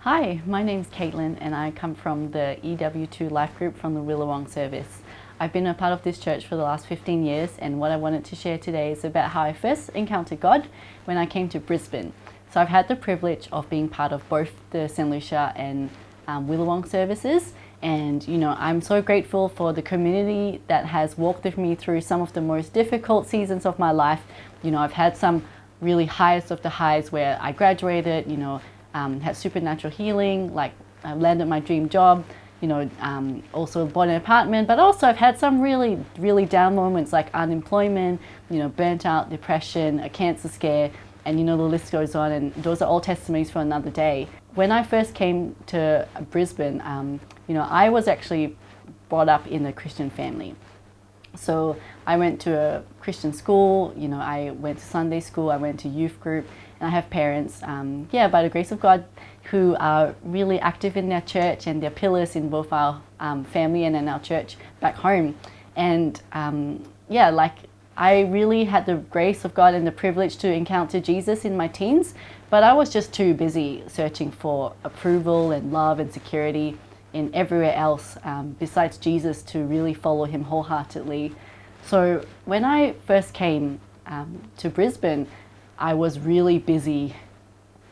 Hi, my name's Caitlyn and I come from the EW2 Life Group from the Willawong service. I've been a part of this church for the last 15 years, and what I wanted to share today is about how I first encountered God when I came to Brisbane. So I've had the privilege of being part of both the St. Lucia and Willawong services, and I'm so grateful for the community that has walked with me through some of the most difficult seasons of my life. I've had some really highest of the highs where I graduated, had supernatural healing, like I landed my dream job, also bought an apartment, but also I've had some really, really down moments like unemployment, burnt out, depression, a cancer scare, and the list goes on, and those are all testimonies for another day. When I first came to Brisbane, I was actually brought up in a Christian family. So I went to a Christian school, I went to Sunday school, I went to youth group, and I have parents, by the grace of God, who are really active in their church, and they're pillars in both our family and in our church back home. And I really had the grace of God and the privilege to encounter Jesus in my teens, but I was just too busy searching for approval and love and security in everywhere else besides Jesus to really follow him wholeheartedly. So when I first came to Brisbane, I was really busy,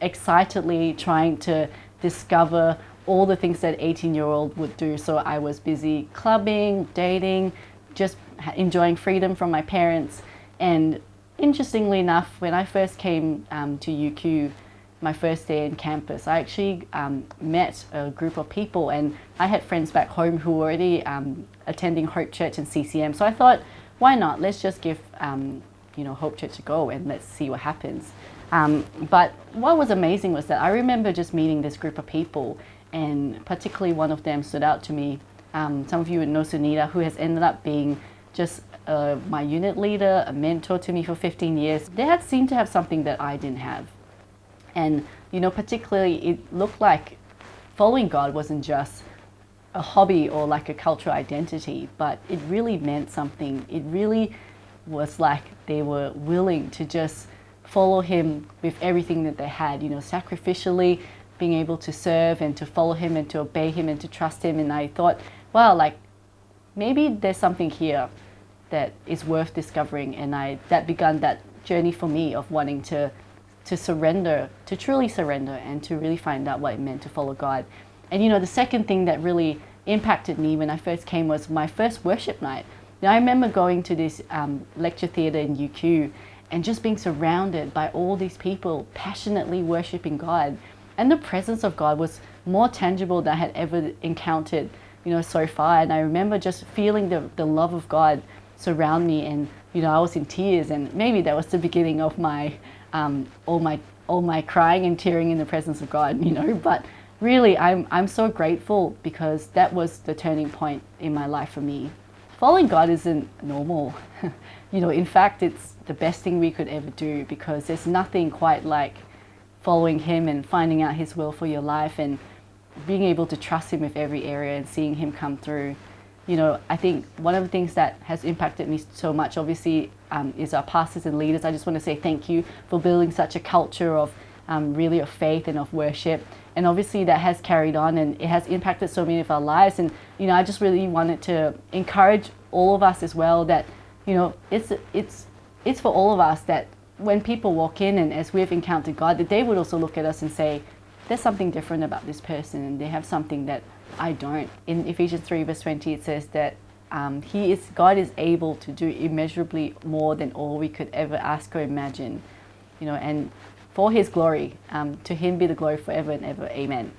excitedly trying to discover all the things that 18-year-old would do. So I was busy clubbing, dating, just enjoying freedom from my parents. And interestingly enough, when I first came to UQ, my first day in campus, I actually met a group of people, and I had friends back home who were already attending Hope Church and CCM. So I thought, why not? Let's just give Hope Church a go and let's see what happens. But what was amazing was that I remember just meeting this group of people, and particularly one of them stood out to me. Some of you would know Sunita, who has ended up being just my unit leader, a mentor to me for 15 years. They had seemed to have something that I didn't have. And, particularly it looked like following God wasn't just a hobby or like a cultural identity, but it really meant something. It really was like they were willing to just follow him with everything that they had, sacrificially being able to serve and to follow him and to obey him and to trust him. And I thought, wow, maybe there's something here that is worth discovering. And that began that journey for me of wanting to surrender, to truly surrender, and to really find out what it meant to follow God. And the second thing that really impacted me when I first came was my first worship night. Now, I remember going to this lecture theatre in UQ and just being surrounded by all these people passionately worshiping God. And the presence of God was more tangible than I had ever encountered, so far. And I remember just feeling the love of God surround me, and I was in tears, and maybe that was the beginning of my all my crying and tearing in the presence of God, but really I'm so grateful, because that was the turning point in my life for me. Following God isn't normal. In fact, it's the best thing we could ever do, because there's nothing quite like following him and finding out his will for your life and being able to trust him with every area and seeing him come through. I think one of the things that has impacted me so much, obviously, is our pastors and leaders. I just want to say thank you for building such a culture of really of faith and of worship. And obviously that has carried on, and it has impacted so many of our lives. And, I just really wanted to encourage all of us as well that, it's for all of us, that when people walk in and as we've encountered God, that they would also look at us and say, there's something different about this person, and they have something that I don't. In Ephesians 3 verse 20, it says that God is able to do immeasurably more than all we could ever ask or imagine, and for his glory, to him be the glory forever and ever. Amen.